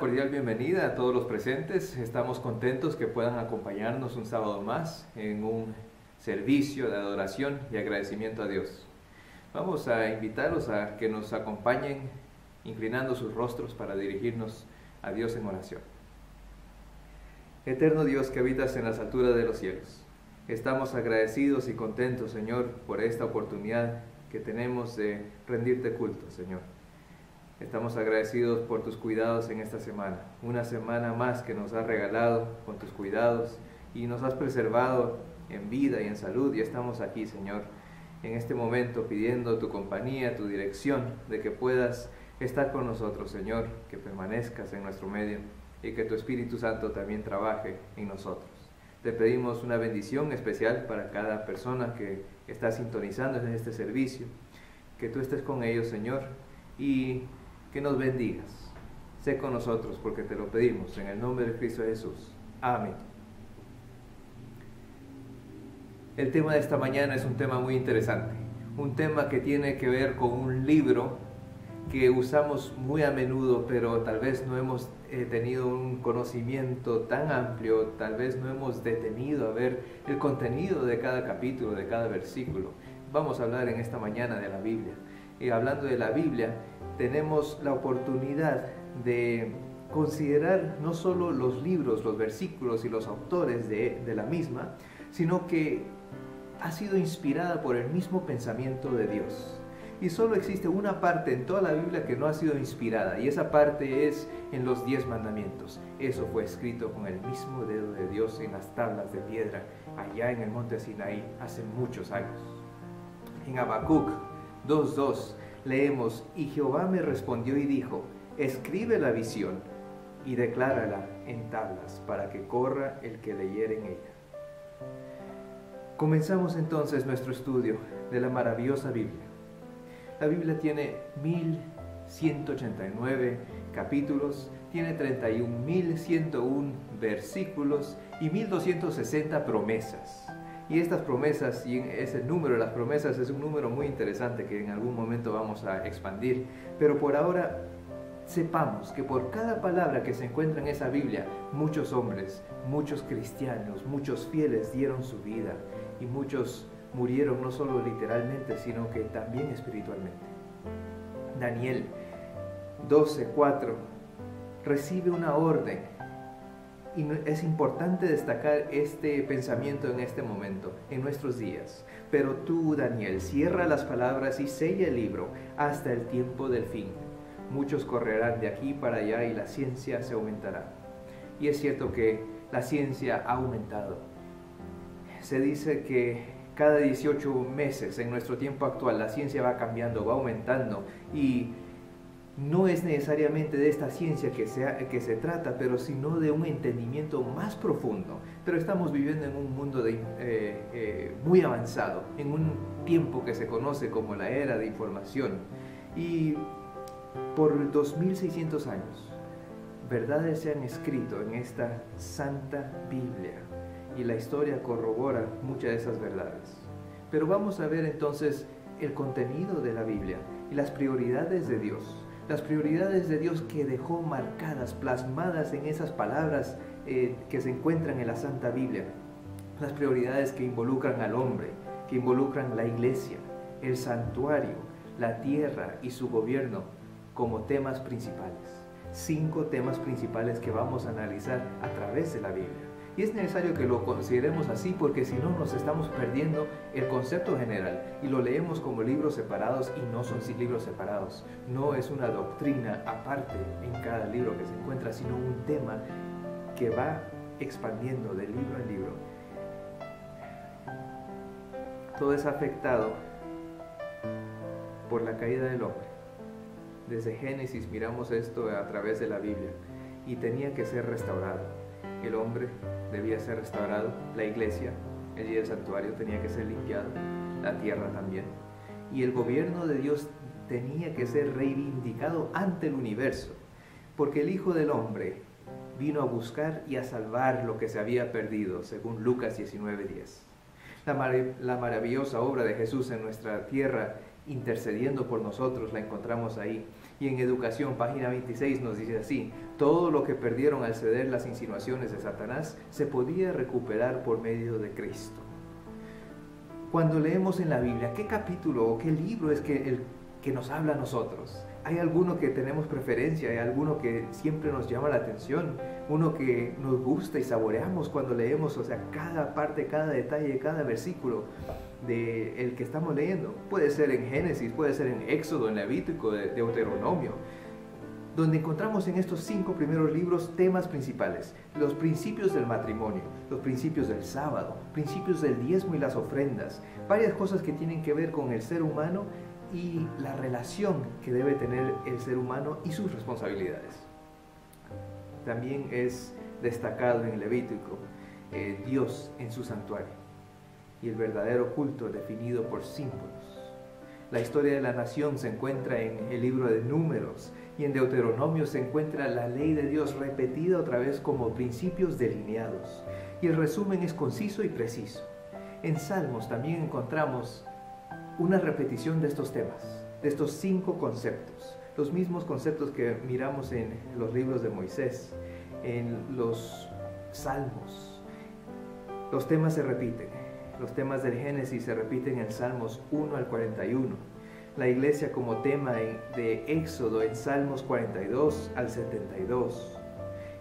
cordial bienvenida a todos los presentes. Estamos contentos que puedan acompañarnos un sábado más en un servicio de adoración y agradecimiento a Dios. Vamos a invitarlos a que nos acompañen inclinando sus rostros para dirigirnos a Dios en oración. Eterno Dios que habitas en las alturas de los cielos, estamos agradecidos y contentos, Señor, por esta oportunidad que tenemos de rendirte culto, Señor. Estamos agradecidos por tus cuidados en esta semana, una semana más que nos has regalado con tus cuidados y nos has preservado en vida y en salud, y estamos aquí, Señor, en este momento pidiendo tu compañía, tu dirección, de que puedas estar con nosotros, Señor, que permanezcas en nuestro medio y que tu Espíritu Santo también trabaje en nosotros. Te pedimos una bendición especial para cada persona que está sintonizando en este servicio, que tú estés con ellos, Señor, y que nos bendigas. Sé con nosotros porque te lo pedimos en el nombre de Cristo Jesús. Amén. El tema de esta mañana es un tema muy interesante, un tema que tiene que ver con un libro que usamos muy a menudo, pero tal vez no hemos tenido un conocimiento tan amplio, tal vez no hemos detenido a ver el contenido de cada capítulo, de cada versículo. Vamos a hablar en esta mañana de la Biblia. Y hablando de la Biblia, tenemos la oportunidad de considerar no solo los libros, los versículos y los autores de la misma, sino que ha sido inspirada por el mismo pensamiento de Dios. Y solo existe una parte en toda la Biblia que no ha sido inspirada, y esa parte es en los 10 mandamientos. Eso fue escrito con el mismo dedo de Dios en las tablas de piedra, allá en el monte Sinaí, hace muchos años. En Habacuc 2:2 leemos: y Jehová me respondió y dijo, escribe la visión y declárala en tablas, para que corra el que leyere en ella. Comenzamos entonces nuestro estudio de la maravillosa Biblia. La Biblia tiene 1189 capítulos, tiene 31.101 versículos y 1260 promesas. Y estas promesas, y ese número de las promesas es un número muy interesante que en algún momento vamos a expandir. Pero por ahora sepamos que por cada palabra que se encuentra en esa Biblia, muchos hombres, muchos cristianos, muchos fieles dieron su vida, y muchos murieron no solo literalmente, sino que también espiritualmente. Daniel 12:4 recibe una orden. Y es importante destacar este pensamiento en este momento, en nuestros días. Pero tú, Daniel, cierra las palabras y sella el libro hasta el tiempo del fin. Muchos correrán de aquí para allá y la ciencia se aumentará. Y es cierto que la ciencia ha aumentado. Se dice que cada 18 meses en nuestro tiempo actual la ciencia va cambiando, va aumentando, y no es necesariamente de esta ciencia que se trata, pero sino de un entendimiento más profundo. Pero estamos viviendo en un mundo muy avanzado, en un tiempo que se conoce como la era de información. Y por 2600 años, verdades se han escrito en esta Santa Biblia, y la historia corrobora muchas de esas verdades. Pero vamos a ver entonces el contenido de la Biblia y las prioridades de Dios. Las prioridades de Dios que dejó marcadas, plasmadas en esas palabras que se encuentran en la Santa Biblia. Las prioridades que involucran al hombre, que involucran la iglesia, el santuario, la tierra y su gobierno como temas principales. 5 temas principales que vamos a analizar a través de la Biblia. Y es necesario que lo consideremos así, porque si no nos estamos perdiendo el concepto general y lo leemos como libros separados, y no son libros separados. No es una doctrina aparte en cada libro que se encuentra, sino un tema que va expandiendo de libro en libro. Todo es afectado por la caída del hombre. Desde Génesis miramos esto a través de la Biblia, y tenía que ser restaurado. El hombre debía ser restaurado, la iglesia, el santuario tenía que ser limpiado, la tierra también, y el gobierno de Dios tenía que ser reivindicado ante el universo, porque el Hijo del Hombre vino a buscar y a salvar lo que se había perdido, según Lucas 19:10. La maravillosa obra de Jesús en nuestra tierra intercediendo por nosotros, la encontramos ahí. Y en Educación, página 26, nos dice así: todo lo que perdieron al ceder las insinuaciones de Satanás se podía recuperar por medio de Cristo. Cuando leemos en la Biblia, ¿qué capítulo o qué libro es que nos habla a nosotros? ¿Hay alguno que tenemos preferencia? ¿Hay alguno que siempre nos llama la atención? Uno que nos gusta y saboreamos cuando leemos, o sea, cada parte, cada detalle, cada versículo del que estamos leyendo. Puede ser en Génesis, puede ser en Éxodo, en Levítico, Deuteronomio, donde encontramos en estos 5 primeros libros temas principales: los principios del matrimonio, los principios del sábado, principios del diezmo y las ofrendas, varias cosas que tienen que ver con el ser humano y la relación que debe tener el ser humano y sus responsabilidades. También es destacado en Levítico Dios en su santuario y el verdadero culto definido por símbolos. La historia de la nación se encuentra en el libro de Números, y en Deuteronomio se encuentra la ley de Dios repetida otra vez como principios delineados, y el resumen es conciso y preciso. En Salmos también encontramos una repetición de estos temas, de estos 5 conceptos, los mismos conceptos que miramos en los libros de Moisés, en los Salmos. Los temas se repiten, los temas del Génesis se repiten en Salmos 1 al 41, la iglesia como tema de Éxodo en Salmos 42 al 72,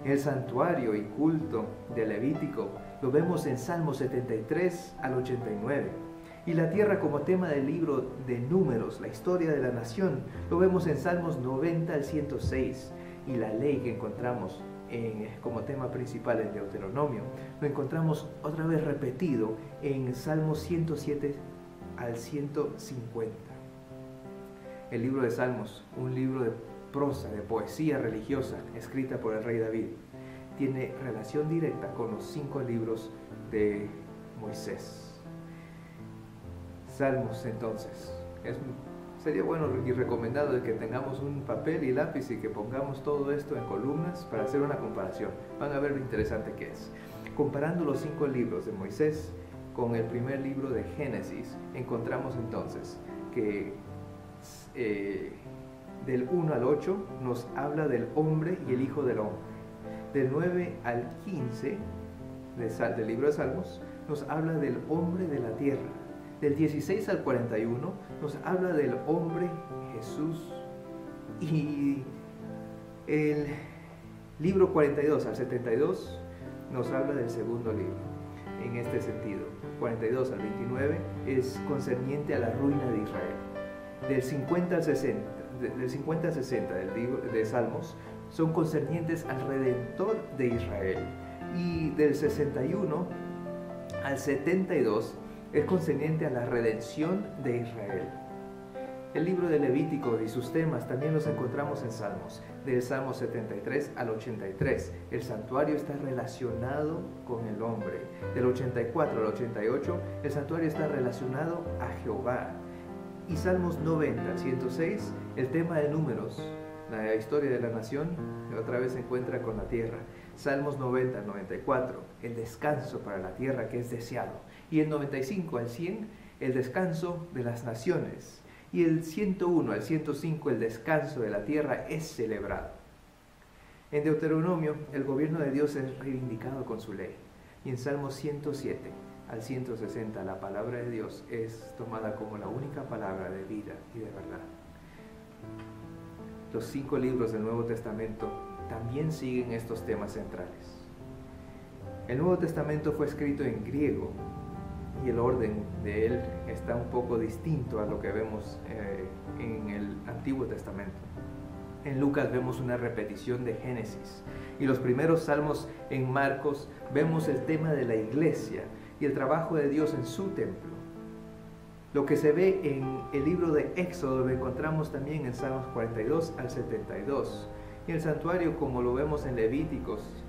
el santuario y culto de Levítico lo vemos en Salmos 73 al 89, y la tierra como tema del libro de Números, la historia de la nación, lo vemos en Salmos 90 al 106, y la ley que encontramos como tema principal en Deuteronomio, lo encontramos otra vez repetido en Salmos 107 al 150. El libro de Salmos, un libro de prosa, de poesía religiosa, escrita por el rey David, tiene relación directa con los 5 libros de Moisés. Salmos, entonces, sería bueno y recomendado de que tengamos un papel y lápiz y que pongamos todo esto en columnas para hacer una comparación. Van a ver lo interesante que es. Comparando los 5 libros de Moisés con el primer libro de Génesis, encontramos entonces que del 1 al 8 nos habla del hombre y el hijo del hombre. Del 9 al 15 del libro de Salmos nos habla del hombre de la tierra. Del 16 al 41 nos habla del hombre Jesús, y el libro 42 al 72 nos habla del segundo libro. En este sentido, 42 al 29 es concerniente a la ruina de Israel. Del 50 al 60 del libro de Salmos son concernientes al Redentor de Israel, y del 61 al 72 es concerniente a la redención de Israel. El libro de Levítico y sus temas también los encontramos en Salmos. Del Salmo 73 al 83, el santuario está relacionado con el hombre. Del 84 al 88, el santuario está relacionado a Jehová. Y Salmos 90 al 106, el tema de Números, la historia de la nación, otra vez se encuentra con la tierra. Salmos 90 al 94, el descanso para la tierra que es deseado. Y el 95 al 100, el descanso de las naciones. Y el 101 al 105, el descanso de la tierra es celebrado. En Deuteronomio, el gobierno de Dios es reivindicado con su ley. Y en Salmos 107 al 160, la palabra de Dios es tomada como la única palabra de vida y de verdad. Los 5 libros del Nuevo Testamento también siguen estos temas centrales. El Nuevo Testamento fue escrito en griego, y el orden de él está un poco distinto a lo que vemos en el Antiguo Testamento. En Lucas vemos una repetición de Génesis, y los primeros salmos en Marcos vemos el tema de la iglesia y el trabajo de Dios en su templo. Lo que se ve en el libro de Éxodo lo encontramos también en Salmos 42 al 72, y el santuario, como lo vemos en Levíticos,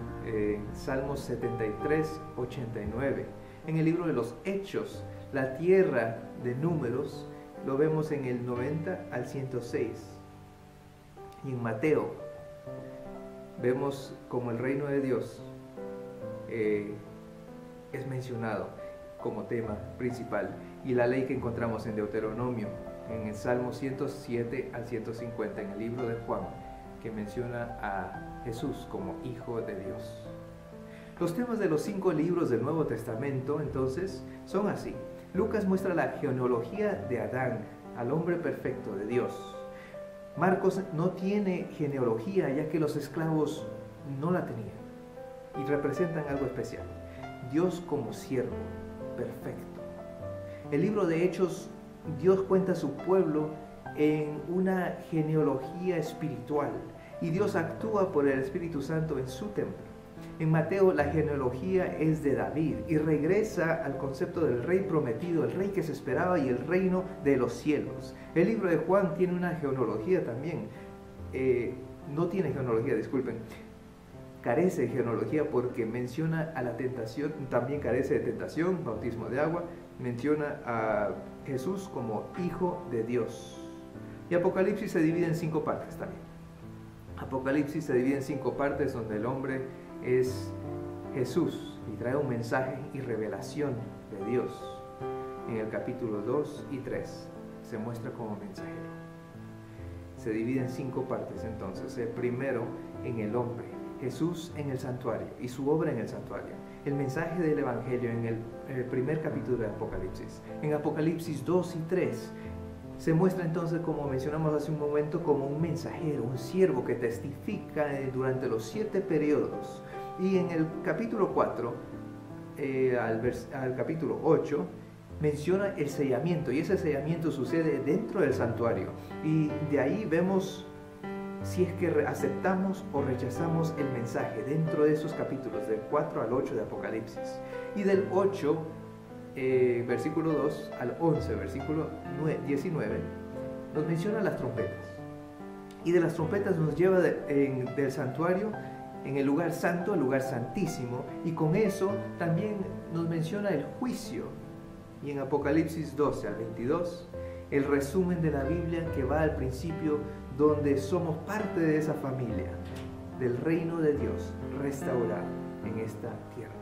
Salmos 73, 89. En el libro de los Hechos, la tierra de Números, lo vemos en el 90 al 106. Y en Mateo, vemos como el reino de Dios es mencionado como tema principal. Y la ley que encontramos en Deuteronomio en el Salmo 107 al 150, en el libro de Juan, que menciona a Jesús como Hijo de Dios. Los temas de los 5 libros del Nuevo Testamento, entonces, son así. Lucas muestra la genealogía de Adán, al hombre perfecto de Dios. Marcos no tiene genealogía, ya que los esclavos no la tenían, y representan algo especial. Dios como siervo, perfecto. El libro de Hechos, Dios cuenta a su pueblo en una genealogía espiritual, y Dios actúa por el Espíritu Santo en su templo. En Mateo la genealogía es de David y regresa al concepto del rey prometido, el rey que se esperaba y el reino de los cielos. El libro de Juan tiene una genealogía también, no tiene genealogía, disculpen, carece de genealogía porque menciona a la tentación, también carece de tentación, bautismo de agua, menciona a Jesús como Hijo de Dios. Y Apocalipsis se divide en 5 partes también. Apocalipsis se divide en 5 partes donde el hombre es Jesús y trae un mensaje y revelación de Dios. En el capítulo 2 y 3 se muestra como mensajero. Se divide en 5 partes entonces. El primero en el hombre, Jesús en el santuario y su obra en el santuario. El mensaje del Evangelio en el primer capítulo de Apocalipsis. En Apocalipsis 2 y 3 se muestra entonces, como mencionamos hace un momento, como un mensajero, un siervo que testifica durante los 7 periodos. Y en el capítulo 4, al capítulo 8, menciona el sellamiento, y ese sellamiento sucede dentro del santuario. Y de ahí vemos si es que aceptamos o rechazamos el mensaje dentro de esos capítulos, del 4 al 8 de Apocalipsis. Y del 8, versículo 2 al 11, versículo 19, nos menciona las trompetas. Y de las trompetas nos lleva del santuario en el lugar santo, el lugar santísimo, y con eso también nos menciona el juicio. Y en Apocalipsis 12 al 22, el resumen de la Biblia que va al principio, donde somos parte de esa familia, del reino de Dios restaurado en esta tierra.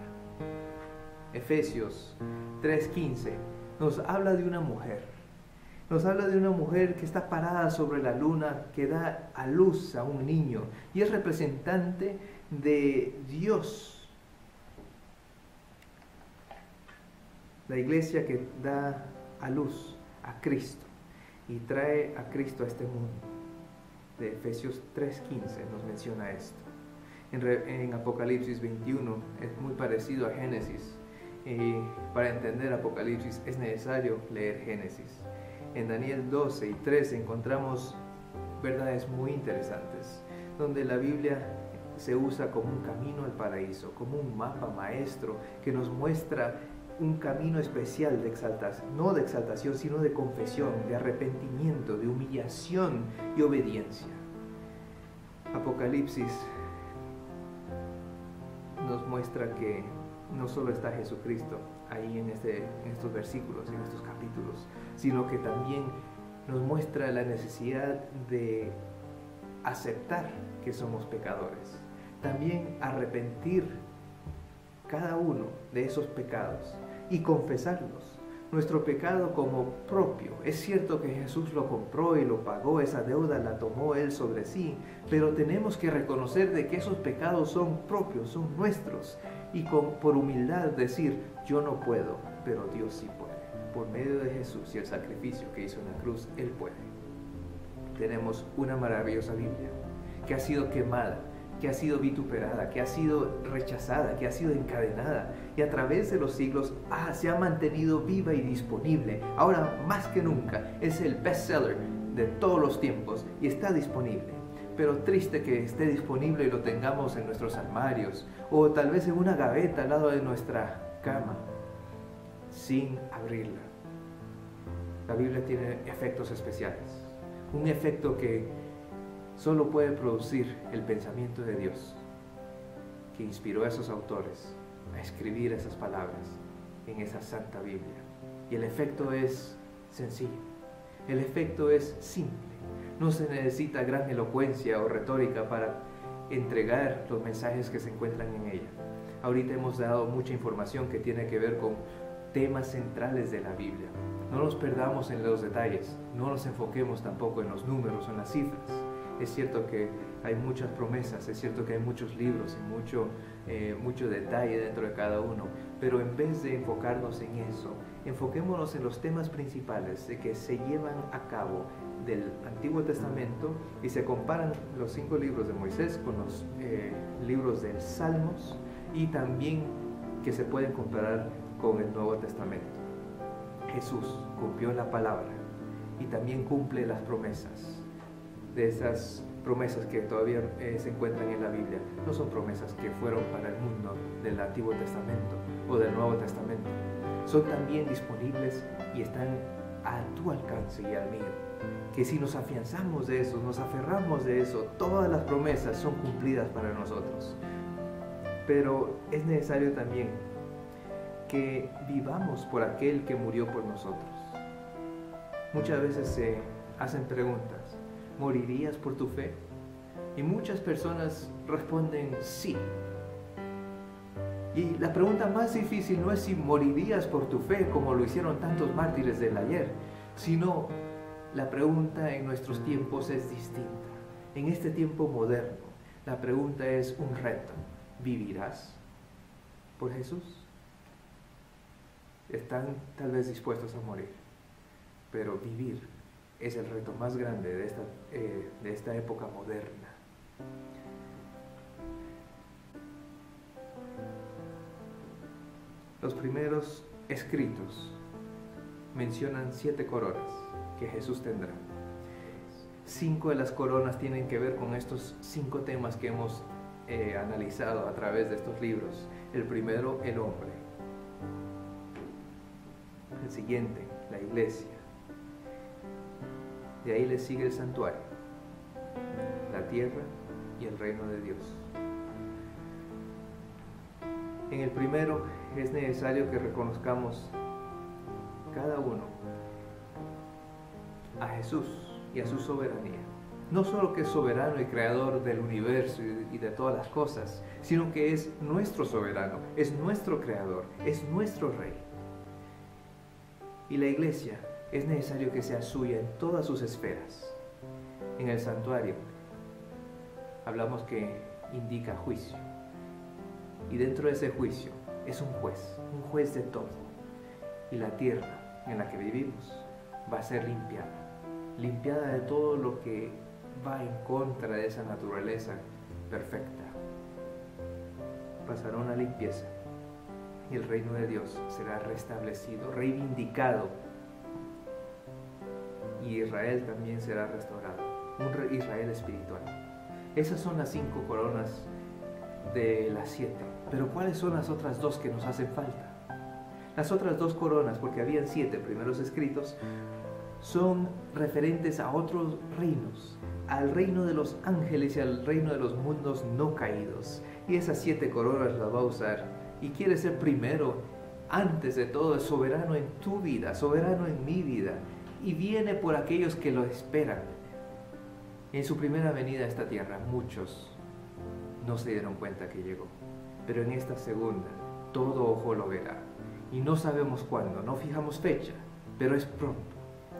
Efesios 3:15 nos habla de una mujer. Nos habla de una mujer que está parada sobre la luna, que da a luz a un niño, y es representante de Dios. La iglesia que da a luz a Cristo y trae a Cristo a este mundo. De Efesios 3:15 nos menciona esto. En Apocalipsis 21 es muy parecido a Génesis. Y para entender Apocalipsis es necesario leer Génesis. En Daniel 12 y 13 encontramos verdades muy interesantes, donde la Biblia se usa como un camino al paraíso, como un mapa maestro que nos muestra un camino especial de exaltación, no de exaltación, sino de confesión, de arrepentimiento, de humillación y obediencia. Apocalipsis nos muestra que no solo está Jesucristo ahí en estos versículos, en estos capítulos, sino que también nos muestra la necesidad de aceptar que somos pecadores. También arrepentir cada uno de esos pecados y confesarlos. Nuestro pecado como propio. Es cierto que Jesús lo compró y lo pagó, esa deuda la tomó Él sobre sí, pero tenemos que reconocer de que esos pecados son propios, son nuestros, y por humildad decir, yo no puedo, pero Dios sí puede. Por medio de Jesús y el sacrificio que hizo en la cruz, Él puede. Tenemos una maravillosa Biblia que ha sido quemada, que ha sido vituperada, que ha sido rechazada, que ha sido encadenada, y a través de los siglos se ha mantenido viva y disponible. Ahora más que nunca es el bestseller de todos los tiempos y está disponible. Pero triste que esté disponible y lo tengamos en nuestros armarios o tal vez en una gaveta al lado de nuestra cama sin abrirla. La Biblia tiene efectos especiales, un efecto que solo puede producir el pensamiento de Dios, que inspiró a esos autores a escribir esas palabras en esa santa Biblia. Y el efecto es sencillo, el efecto es simple. No se necesita gran elocuencia o retórica para entregar los mensajes que se encuentran en ella. Ahorita hemos dado mucha información que tiene que ver con temas centrales de la Biblia. No nos perdamos en los detalles, no nos enfoquemos tampoco en los números o en las cifras. Es cierto que hay muchas promesas, es cierto que hay muchos libros y mucho detalle dentro de cada uno, pero en vez de enfocarnos en eso, enfoquémonos en los temas principales de que se llevan a cabo del Antiguo Testamento y se comparan los 5 libros de Moisés con los libros del Salmos, y también que se pueden comparar con el Nuevo Testamento. Jesús cumplió la palabra y también cumple las promesas. De esas promesas que todavía se encuentran en la Biblia, no son promesas que fueron para el mundo del Antiguo Testamento o del Nuevo Testamento. Son también disponibles y están a tu alcance y al mío. Que si nos afianzamos de eso, nos aferramos de eso, todas las promesas son cumplidas para nosotros. Pero es necesario también que vivamos por aquel que murió por nosotros. Muchas veces se hacen preguntas: ¿morirías por tu fe? Y muchas personas responden sí. Y la pregunta más difícil no es si morirías por tu fe, como lo hicieron tantos mártires del ayer, sino la pregunta en nuestros tiempos es distinta. En este tiempo moderno, la pregunta es un reto: ¿vivirás por Jesús? Están tal vez dispuestos a morir, pero vivir es el reto más grande de esta época moderna. Los primeros escritos mencionan 7 coronas que Jesús tendrá. 5 de las coronas tienen que ver con estos 5 temas que hemos analizado a través de estos libros. El primero, el hombre. El siguiente, la iglesia. De ahí le sigue el santuario, la tierra y el reino de Dios. En el primero es necesario que reconozcamos cada uno a Jesús y a su soberanía. No solo que es soberano y creador del universo y de todas las cosas, sino que es nuestro soberano, es nuestro creador, es nuestro rey. Y la iglesia es necesario que sea suya en todas sus esferas. En el santuario hablamos que indica juicio, y dentro de ese juicio es un juez de todo. Y la tierra en la que vivimos va a ser limpiada de todo lo que va en contra de esa naturaleza perfecta. Pasará una limpieza y el reino de Dios será restablecido, reivindicado, y Israel también será restaurado, un Israel espiritual. Esas son las 5 coronas de las 7. Pero ¿cuáles son las otras 2 que nos hacen falta? Las otras 2 coronas, porque habían 7 primeros escritos, son referentes a otros reinos, al reino de los ángeles y al reino de los mundos no caídos. Y esas 7 coronas las va a usar, y quiere ser primero, antes de todo, soberano en tu vida, soberano en mi vida, y viene por aquellos que lo esperan. En su primera venida a esta tierra, muchos no se dieron cuenta que llegó, pero en esta segunda, todo ojo lo verá. Y no sabemos cuándo, no fijamos fecha, pero es pronto.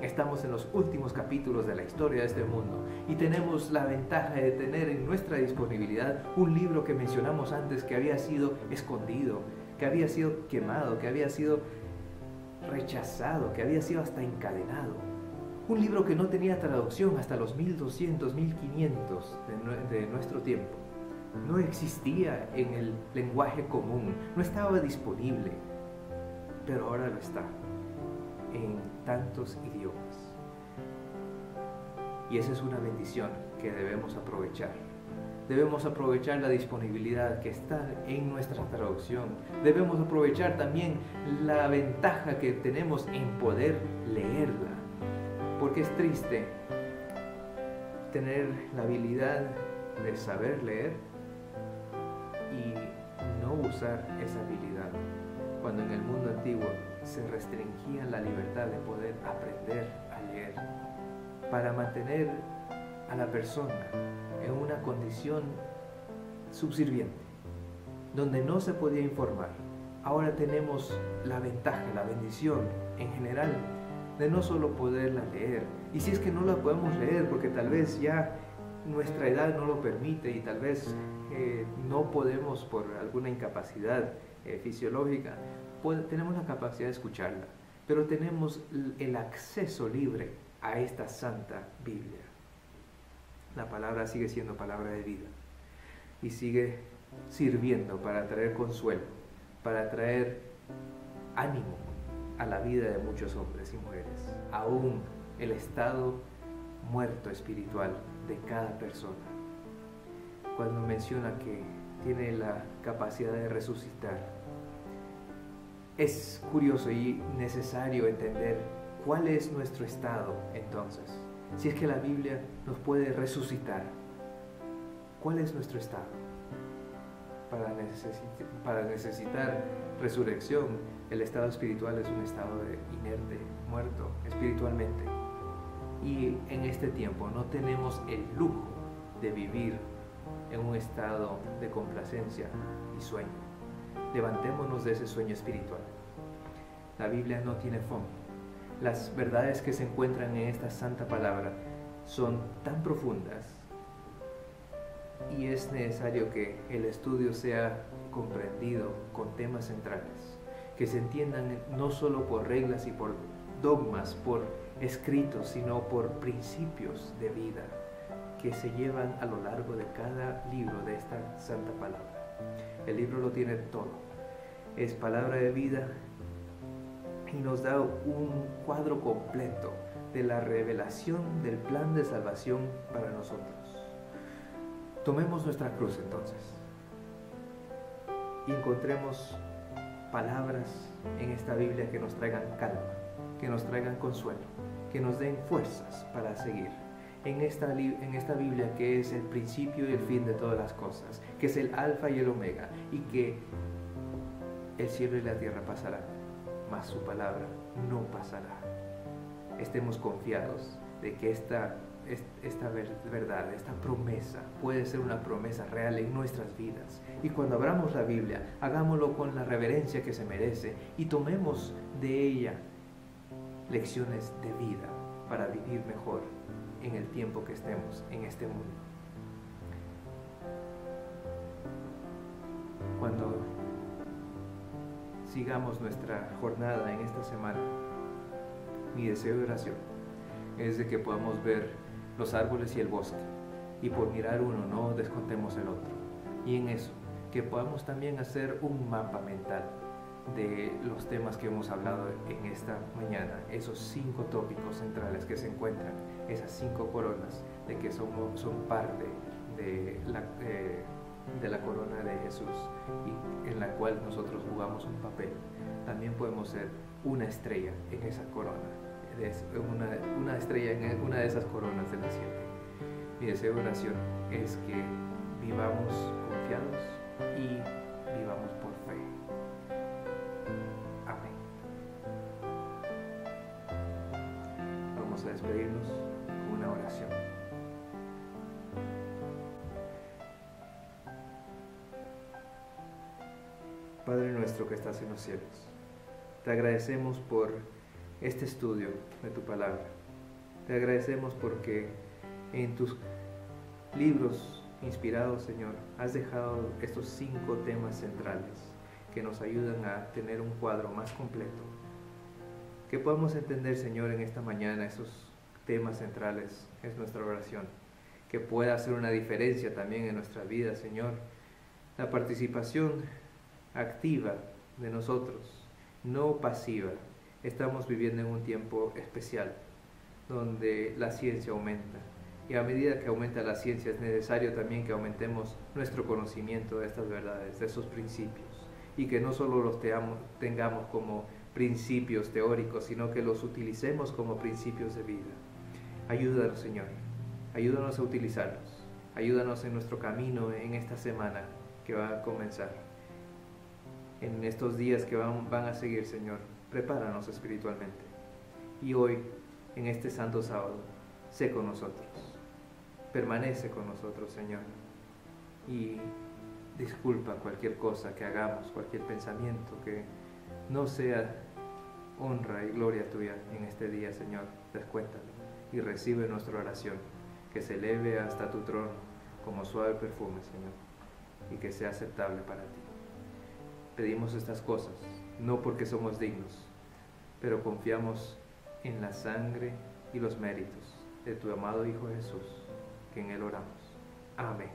Estamos en los últimos capítulos de la historia de este mundo y tenemos la ventaja de tener en nuestra disponibilidad un libro que mencionamos antes, que había sido escondido, que había sido quemado, que había sido rechazado, que había sido hasta encadenado. Un libro que no tenía traducción hasta los 1200, 1500 de nuestro tiempo. No existía en el lenguaje común, no estaba disponible, pero ahora lo está en tantos idiomas. Y esa es una bendición que debemos aprovechar. Debemos aprovechar la disponibilidad que está en nuestra traducción. Debemos aprovechar también la ventaja que tenemos en poder leerla. Porque es triste tener la habilidad de saber leer y no usar esa habilidad, cuando en el mundo antiguo se restringía la libertad de poder aprender a leer, para mantener a la persona en una condición subserviente, donde no se podía informar, ahora tenemos la ventaja, la bendición en general de no solo poderla leer, y si es que no la podemos leer porque tal vez ya nuestra edad no lo permite y tal vez no podemos por alguna incapacidad fisiológica, tenemos la capacidad de escucharla, pero tenemos el acceso libre a esta Santa Biblia. La palabra sigue siendo palabra de vida y sigue sirviendo para traer consuelo, para traer ánimo a la vida de muchos hombres y mujeres, aún el estado muerto espiritual de cada persona. Cuando menciona que tiene la capacidad de resucitar, es curioso y necesario entender cuál es nuestro estado entonces. Si es que la Biblia nos puede resucitar, ¿cuál es nuestro estado? Para necesitar resurrección, el estado espiritual es un estado de inerte, muerto espiritualmente. Y en este tiempo no tenemos el lujo de vivir en un estado de complacencia y sueño. Levantémonos de ese sueño espiritual. La Biblia no tiene fondo. Las verdades que se encuentran en esta santa palabra son tan profundas y es necesario que el estudio sea comprendido con temas centrales, que se entiendan no solo por reglas y por dogmas, por escritos, sino por principios de vida que se llevan a lo largo de cada libro de esta santa palabra. El libro lo tiene todo, es palabra de vida y nos da un cuadro completo de la revelación del plan de salvación para nosotros. Tomemos nuestra cruz entonces y encontremos palabras en esta Biblia que nos traigan calma, que nos traigan consuelo, que nos den fuerzas para seguir. En esta Biblia que es el principio y el fin de todas las cosas, que es el alfa y el omega, y que el cielo y la tierra pasarán, mas su palabra no pasará. Estemos confiados de que esta verdad, esta promesa puede ser una promesa real en nuestras vidas. Y cuando abramos la Biblia, hagámoslo con la reverencia que se merece y tomemos de ella lecciones de vida para vivir mejor en el tiempo que estemos en este mundo. Cuando sigamos nuestra jornada en esta semana, mi deseo de oración es de que podamos ver los árboles y el bosque, y por mirar uno no descontemos el otro, y en eso que podamos también hacer un mapa mental de los temas que hemos hablado en esta mañana, esos 5 tópicos centrales que se encuentran, esas 5 coronas de que son parte de la corona de Jesús y en la cual nosotros jugamos un papel. También podemos ser una estrella en esa corona, una estrella en una de esas coronas de las 7. Mi deseo de oración es que vivamos confiados y vivamos por fe. Amén. Vamos a despedirnos con una oración. Padre nuestro que estás en los cielos, te agradecemos por este estudio de tu palabra. Te agradecemos porque en tus libros inspirados, Señor, has dejado estos 5 temas centrales que nos ayudan a tener un cuadro más completo. Que podamos entender, Señor, en esta mañana esos temas centrales es nuestra oración. Que pueda hacer una diferencia también en nuestra vida, Señor. La participación activa de nosotros, no pasiva. Estamos viviendo en un tiempo especial donde la ciencia aumenta y a medida que aumenta la ciencia es necesario también que aumentemos nuestro conocimiento de estas verdades, de esos principios, y que no solo los tengamos como principios teóricos, sino que los utilicemos como principios de vida. Ayúdanos, Señor, ayúdanos a utilizarlos, ayúdanos en nuestro camino en esta semana que va a comenzar. En estos días que van a seguir, Señor, prepáranos espiritualmente. Y hoy, en este santo sábado, sé con nosotros. Permanece con nosotros, Señor. Y Disculpa cualquier cosa que hagamos, cualquier pensamiento que no sea honra y gloria tuya en este día, Señor. Descuéntalo y recibe nuestra oración, que se eleve hasta tu trono como suave perfume, Señor, y que sea aceptable para ti. Pedimos estas cosas, no porque somos dignos, pero confiamos en la sangre y los méritos de tu amado Hijo Jesús, que en Él oramos. Amén.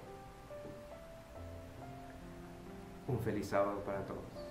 Un feliz sábado para todos.